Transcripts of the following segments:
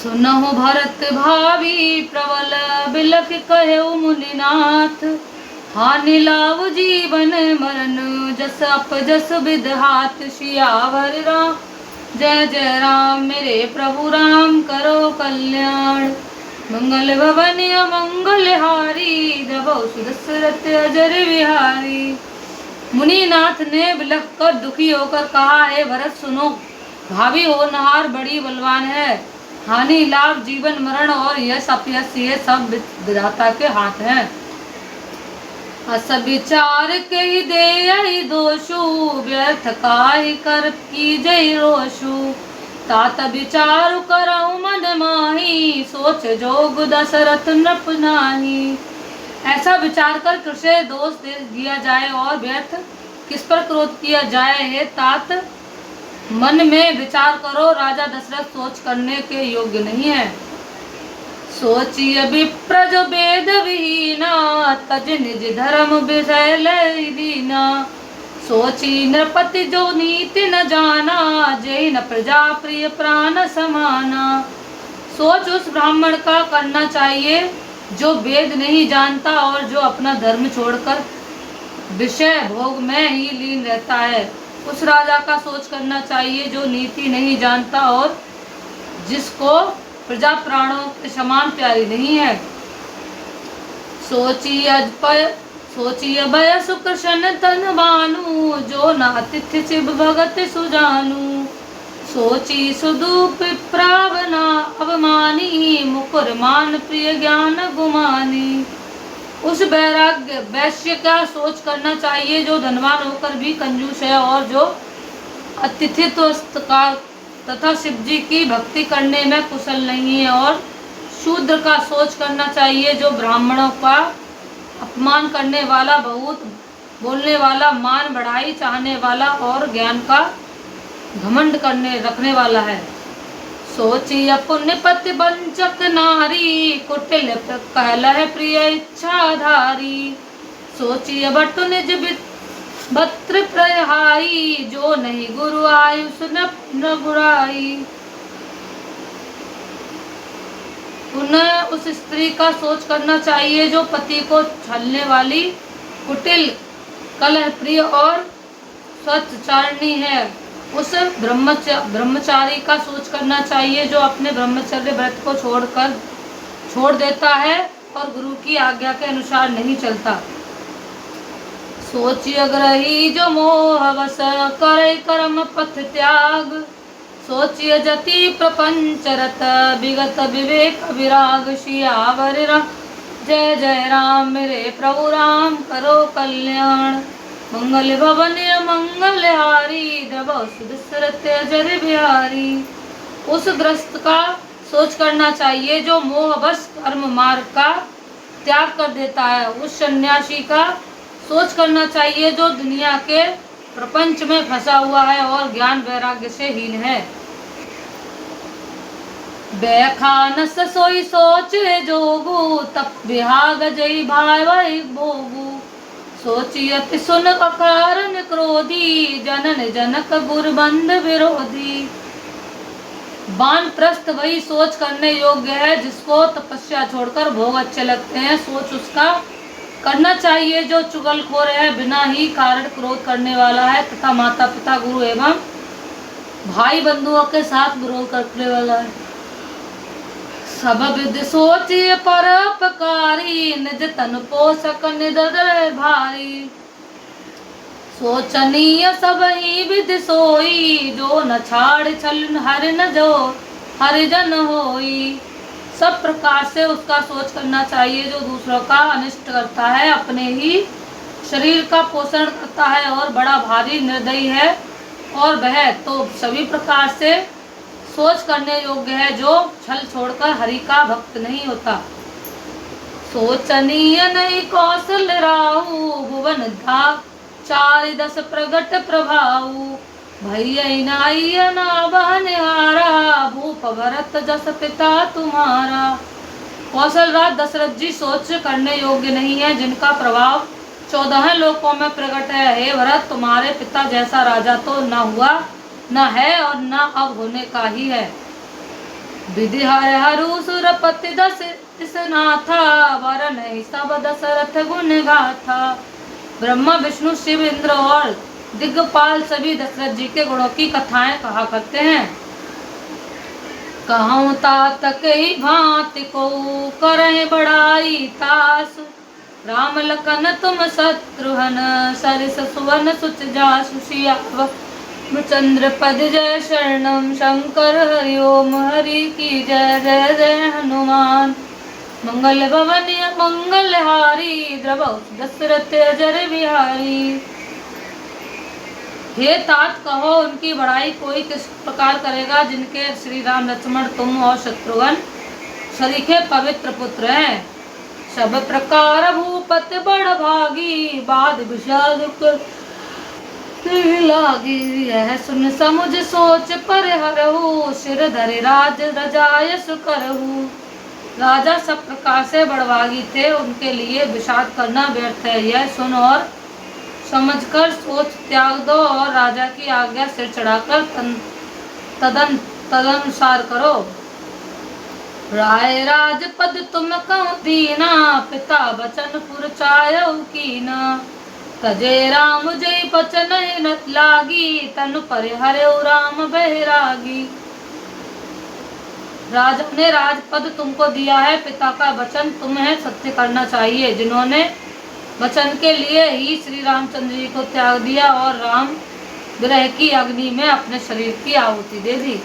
सुनहु भरत भावी प्रबल बिलख कहु मुनिनाथ। हानि लाभ जीवन मरण जस अप जस विदहात। सियावर राम जय जय राम मेरे प्रभु राम करो कल्याण। मंगल भवन मंगल हारी जबो सुदशरथ अजर विहारी। मुनिनाथ ने बिलख कर दुखी होकर कहा, हे भरत सुनो, भावी होनहार बड़ी बलवान है। हानि लाभ जीवन मरण और यश अपयश ये सब विधाता के हाथ हैं। अस विचार कही दे दोषु व्यर्थ काहि कर की जय रोषु। तात विचार करऊ मन माही सोच जोग दशरथ नृप नाही। ऐसा विचार कर कृष्ण दोष दे दिया जाए और व्यर्थ किस पर क्रोध किया जाए। हे तात मन में विचार करो, राजा दशरथ सोच करने के योग्य नहीं है। सोचिए विप्र जो वेद विहीना तज निज धर्म विषय लय दीना। सोची नृपति जो नीति न जाना जय न प्रजा प्रिय प्राण समाना। सोच उस ब्राह्मण का करना चाहिए जो वेद नहीं जानता और जो अपना धर्म छोड़कर विषय भोग में ही लीन रहता है। उस राजा का सोच करना चाहिए जो नीति नहीं जानता और जिसको प्रजा प्राणों के समान प्यारी नहीं है। सोचिए भय सुकृष्ण तन बानु जो न अतिथि शिव भगत सुजानु। सोची सुदूप प्रावना अवमानी मुकुर मान प्रिय ज्ञान गुमानी। उस वैराग्य वैश्य का सोच करना चाहिए जो धनवान होकर भी कंजूस है और जो अतिथित्व का तथा शिव जी की भक्ति करने में कुशल नहीं है। और शूद्र का सोच करना चाहिए जो ब्राह्मणों का अपमान करने वाला, बहुत बोलने वाला, मान बढ़ाई चाहने वाला और ज्ञान का घमंड रखने वाला है। सोची पुण्यपति वंचक नारी कुटिल कहलह प्रिय इच्छाधारी। सोची बटु निज भत्र प्रहाई जो नहीं गुरु आयुष न बुराई। पुनः उस स्त्री का सोच करना चाहिए जो पति को छलने वाली, कुटिल, कलह प्रिय और स्वच्छचारिणी है। उस ब्रह्मचारी का सोच करना चाहिए जो अपने ब्रह्मचर्य व्रत को छोड़ देता है और गुरु की आज्ञा के अनुसार नहीं चलता। सोचिए ग्रही जो मोह वश करे कर्म पथ त्याग। सोचिए जति प्रपंच रत विगत विवेक विराग। सियावर जय जय राम मेरे प्रभु राम करो कल्याण। मंगल भवन मंगल हारी जबो सुदशरथ अजर बिहारी। उस ग्रस्त का सोच करना चाहिए जो मोहवश कर्म मार्ग का त्याग कर देता है। उस सन्यासी का सोच करना चाहिए जो दुनिया के प्रपंच में फंसा हुआ है और ज्ञान वैराग्य से हीन है। बैखानस सोई सोच जोगु तप विहाग जय भाई भोगु। सोचियति सुन अकारण क्रोधी जनन जनक गुरबंध विरोधी। वानप्रस्थ वही सोच करने योग्य है जिसको तपस्या छोड़कर भोग अच्छे लगते हैं। सोच उसका करना चाहिए जो चुगलखोर है, बिना ही कारण क्रोध करने वाला है तथा माता पिता गुरु एवं भाई बंधुओं के साथ विरोध करने वाला है। सब विधि सोचिए परोपकारी निज तन पोषक निदर भारी। सोचनीय सब ही विधि सोई जो न छाड़ छल हर न जो हरिजन होई। सब प्रकार से उसका सोच करना चाहिए जो दूसरों का अनिष्ट करता है, अपने ही शरीर का पोषण करता है और बड़ा भारी निर्दयी है। और वह तो सभी प्रकार से सोच करने योग्य है जो छल छोड़कर हरि का भक्त नहीं होता। सोचनीय नहीं कौशल राहु भुवन धा चारि दस प्रगट प्रभाऊ। भैया ना बहनहारा भूप भरत जस पिता तुम्हारा। कौशल राज दशरथ जी सोच करने योग्य नहीं है जिनका प्रभाव 14 लोकों में प्रकट है। हे भरत तुम्हारे पिता जैसा राजा तो न हुआ, न है और न अब होने का ही है। विधि हर हरु सुरपति दस नाथा, वर नहीं सब दशरथ गुण गाथा। ब्रह्मा विष्णु शिव इंद्र और दिग्गपाल सभी दशरथ जी के गुणों की कथाएं कहा करते हैं। कहूँ तात कई भांति को करें बड़ाई तास, राम लखन तुम शत्रुघ्न सरिस सुवन सुच जासु। सियावर चंद्र पद जय शरणम, शंकर हरि ओम हरि की जय। जय जय हनुमान मंगल भवन मंगल हारी, द्रवौ दशरथ अजर बिहारी। हे तात कहो उनकी बड़ाई कोई किस प्रकार करेगा, जिनके श्री राम लक्ष्मण तुम और शत्रुघ्न सरीखे पवित्र पुत्र हैं। सब प्रकार भूपत बड़ भागी, बाद विषाद लागी। यह सुन समुझ सोच पर हरहु, सिर धरे राज रजायस करहु। राजा सब प्रकार से बड़भागी थे, उनके लिए विषाद करना व्यर्थ है। यह सुन और समझकर सोच त्याग दो और राजा की आज्ञा सिर चढ़ाकर तदनुसार करो। राय राजपद तुम कहो दीना, पिता बचन पुर चायऊ कीना। तजे राम जय बचन न लागी, तनु पर हरऊ राम बैरागी। राजा ने राजपद तुमको दिया है, पिता का वचन तुम्हें सत्य करना चाहिए। जिन्होंने वचन के लिए ही श्री रामचंद्र जी को त्याग दिया और राम विरह की अग्नि में अपने शरीर की आहुति दे दी।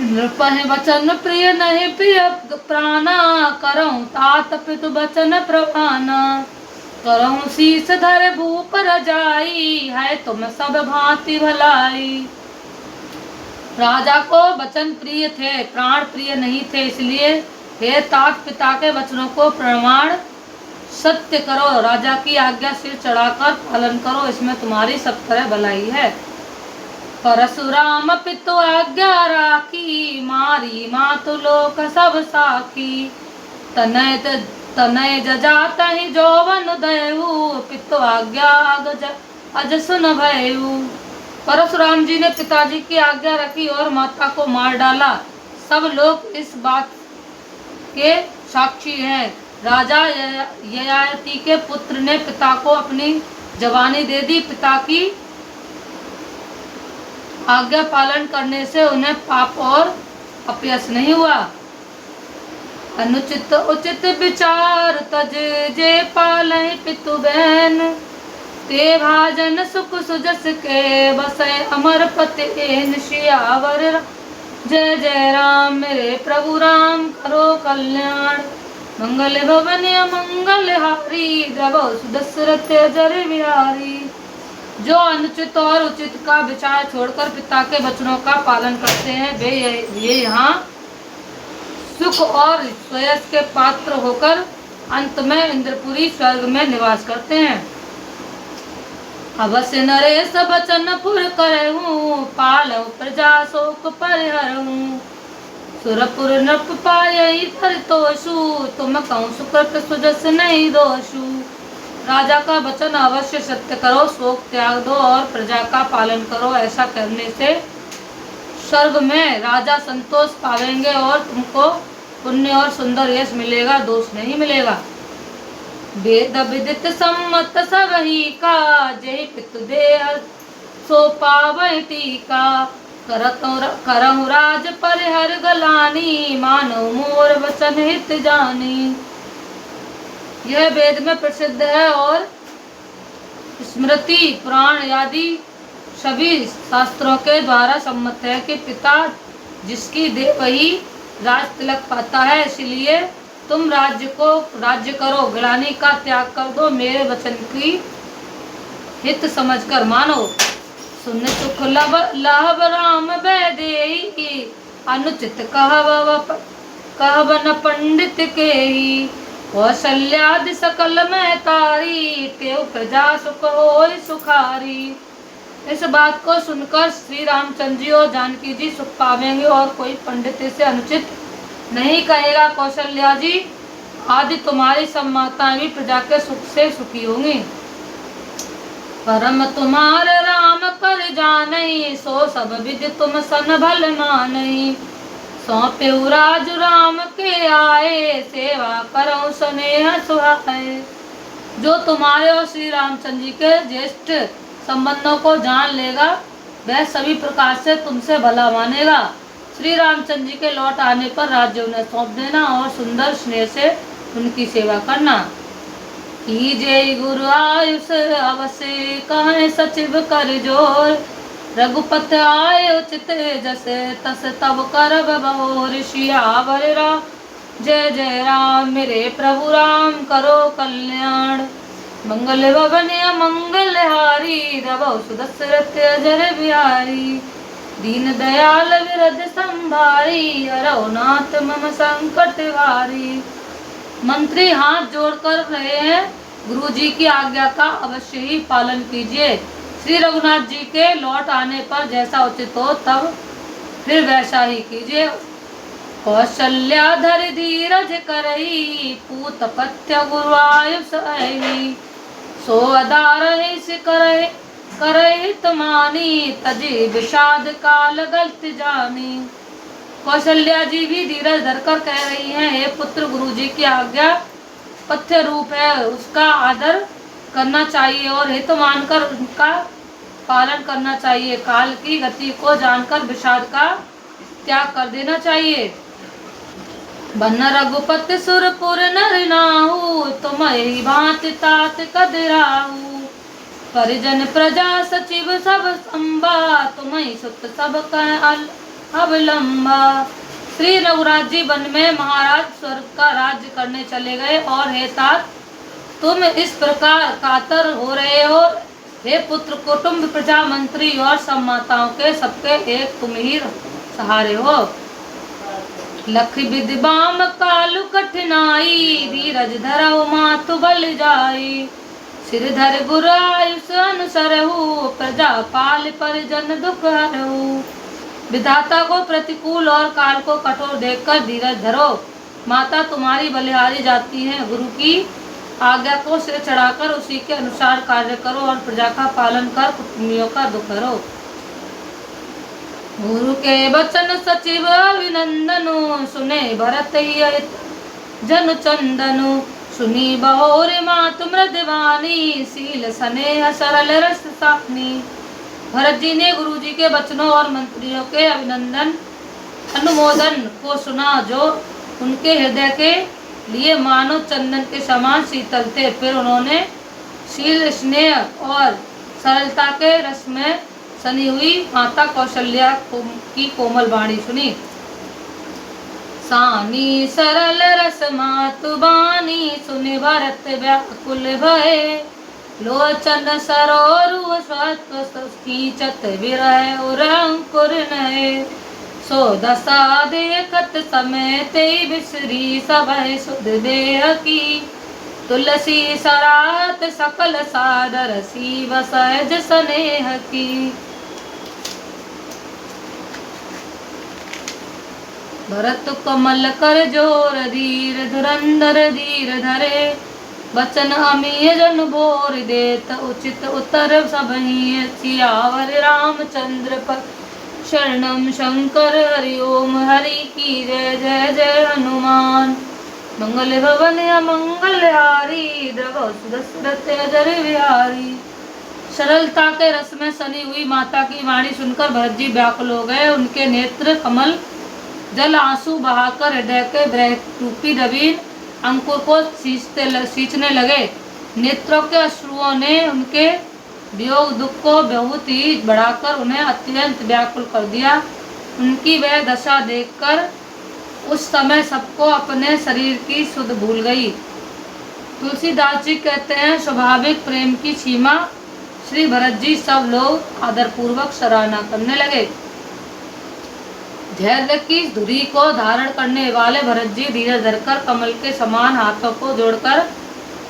नृपहि वचन प्रिय नहीं प्रिय प्राणा, करऊं तात पितु वचन प्रवाना। करऊं शीस धर भूप रजाई, है तुम सब भांति भलाई। राजा को वचन प्रिय थे, प्राण प्रिय नहीं थे, इसलिए हे तात पिता के वचनों को प्रमाण सत्य करो। राजा की आज्ञा सिर चढ़ाकर पालन करो, इसमें तुम्हारी सब तरह भलाई है। परशुराम पितु आज्ञा राखी, मारी मातु लोक सब साखी। तनय जजात ही जौवन दयऊ, पितु आज्ञा अज सुन भयऊ। परशुराम जी ने पिताजी की आज्ञा रखी और माता को मार डाला। सब लोग इस बात के साक्षी हैं। राजा ययाति के पुत्र ने पिता को अपनी जवानी दे दी। पिता की आज्ञा पालन करने से उन्हें पाप और अपयश नहीं हुआ। अनुचित उचित विचार तज जे पालय पितु बहन, ते भाजन सुख सुजस के बसय अमर पति एन। सियावर जय जय राम मेरे प्रभु राम, करो कल्याण। मंगल भवन मंगल हारी, द्रवौ दशरथ अजर बिहारी। जो अनुचित और उचित का विचार छोड़कर पिता के वचनों का पालन करते हैं, वे ये यहाँ सुख और श्रेयस के पात्र होकर अंत में इंद्रपुरी स्वर्ग में निवास करते हैं। अवश्य नरेश बचन पुर करहूँ, पालऊ प्रजा शोक परिहरहूँ। सुरपुर नृप पायई परितोषु, तुम कहूँ सुकृत सुजस नहीं दोषु। राजा का वचन अवश्य सत्य करो, शोक त्याग दो और प्रजा का पालन करो। ऐसा करने से स्वर्ग में राजा संतोष पावेंगे और तुमको पुण्य और सुंदर यश मिलेगा, दोष नहीं मिलेगा। वेद विदित सम्मत सबही का, जय पितु देह सो पावै टीका। करहु राज परिहर गलानी, मानो मोर वचन हित जानी। यह वेद में प्रसिद्ध है और स्मृति पुराण आदि सभी शास्त्रों के द्वारा सम्मत है कि पिता जिसकी दे वही राज तिलक पाता है। इसलिए तुम राज्य करो, गिलानी का त्याग कर दो, मेरे वचन की हित समझकर मानो। सुन सुख लहब राम वैदेही, अनुचित कहब न पंडित के ही। कौशल्यादि सकल में तारी, तेव प्रजा सुख होय सुखारी। इस बात को सुनकर श्री रामचंद्र जी और जानकी जी सुख पावेंगे और कोई पंडित इसे अनुचित नहीं कहेगा। कौशल्या जी आदि तुम्हारी सब माताएं भी प्रजा के सुख से सुखी होंगी। परम तुम्हार राम कर जानई, सो सब विधि तुम सन भल मानई। सौंप्यु राज राम के आए, सेवा करो स्नेह सुहाए। जो तुम्हारे और श्री रामचंद्र जी के ज्येष्ठ संबंधों को जान लेगा वह सभी प्रकार से तुमसे भला मानेगा। श्री रामचंद्र जी के लौट आने पर राज्य उन्हें सौंप देना और सुंदर स्नेह से उनकी सेवा करना। कीजय गुरु आयुष अवश्य, कहें सचिव कर जोर। रघुपत आए उचित जस, तस तब करब बहोर। सियावर राम जय जय राम, मेरे प्रभु राम करो कल्याण। मंगल भवन मंगल हारी, रवो सुदशरथ अजर बिहारी। दीन दयाल विरध संभारी, हरौ नाथ मम संकट वारी। मंत्री हाथ जोड़कर रहे हैं, गुरु जी की आज्ञा का अवश्य ही पालन कीजिए। श्री रघुनाथ जी के लौट आने पर जैसा उचित हो तब फिर वैसा ही कीजिए। कौशल्याधर धीरज करई, पूत पथ्य गुरु आयुष आई। सो अदार करहित मानी, तजी विषाद काल गलत जानी। कौशल्या जी भी धीरज धरकर कह रही हैं, हे पुत्र, गुरु जी की आज्ञा पथ्य रूप है, उसका आदर करना चाहिए और हित मानकर उनका पालन करना चाहिए। काल की गति को जानकर विषाद का त्याग कर देना चाहिए। बन रघुपति सुरपुर नर नाहु, तुम्हारी भांति तात कदराहु। परिजन प्रजा सचिव सब संबा, तुम्हें सुत सब अवलंबा। श्री रघुराज जी वन में महाराज स्वर्ग का राज्य करने चले गए और हे तात, तुम इस प्रकार कातर हो रहे हो। हे पुत्र, कुटुंब प्रजा मंत्री और सब माताओं के सबके एक तुम ही सहारे हो। लख विद्वाम कालु कठिनाई, धीरज धरऊ मातु बल जाई। सिर धर गुरु आयुष अनुसरहु, प्रजा पाल परिजन दुख हरहु। विधाता को प्रतिकूल और काल को कठोर देखकर धीरज धरो। माता तुम्हारी बलिहारी जाती है, गुरु की आज्ञा को सिर चढ़ाकर उसी के अनुसार कार्य करो और प्रजा का पालन कर कुटुंबियों का दुख हरो। गुरु के वचन सचिव अभिनंदनु, सुने भरत ही जन चंदनु। सुनी बहोर मातु मृदवानी, सील स्नेह सरल रस सानी। भरत जी ने गुरु जी के वचनों और मंत्रियों के अभिनंदन अनुमोदन को सुना, जो उनके हृदय के लिए मानो चंदन के समान शीतल थे। फिर उन्होंने शील, स्नेह और सरलता के रस में सनी हुई माता कौशल्या की कोमल वाणी सुनी। सानी सरल रस मातु बानी, सुनि भरत व्याकुल भये। लोचन सरोरु स्वत्व खींचत विरह और अंकुर नये। सो दशा देखत समय ते बिसरी, सबह सुध देह की। तुलसी सराहत सकल सादर, सीव सहज स्नेह की। भरत कमल कर जोर, धीर धुरंधर धीर धरे। वचन अमीय जन बोर, देत उचित उत्तर सबहि। सियावर रामचंद्र पर शरणम शंकर, हरि ओम हरि की जय जय जय हनुमान। मंगल भवन मंगल हारी, द्रव सुदशरथ अजर बिहारी। सरलता के रस में सनी हुई माता की वाणी सुनकर भरत जी व्याकुल हो गए। उनके नेत्र कमल जल आंसू बहाकर हृदय के ब्रह रूपी नवीन अंकुर को सींचने लगे। नेत्रों के अश्रुओं ने उनके वियोग दुख को बहुत ही बढ़ाकर उन्हें अत्यंत व्याकुल कर दिया। उनकी वह दशा देखकर उस समय सबको अपने शरीर की सुध भूल गई। तुलसीदास जी कहते हैं, स्वाभाविक प्रेम की सीमा श्री भरत जी सब लोग आदरपूर्वक सराहना करने लगे। धैर्य की धुरी को धारण करने वाले भरत जी धीरज धरकर कमल के समान हाथों को जोड़कर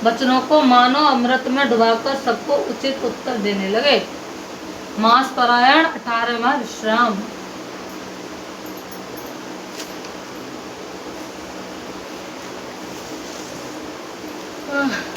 वचनों को मानो अमृत में डुबाकर सबको उचित उत्तर देने लगे। मास पारायण 18वां विश्राम। आह।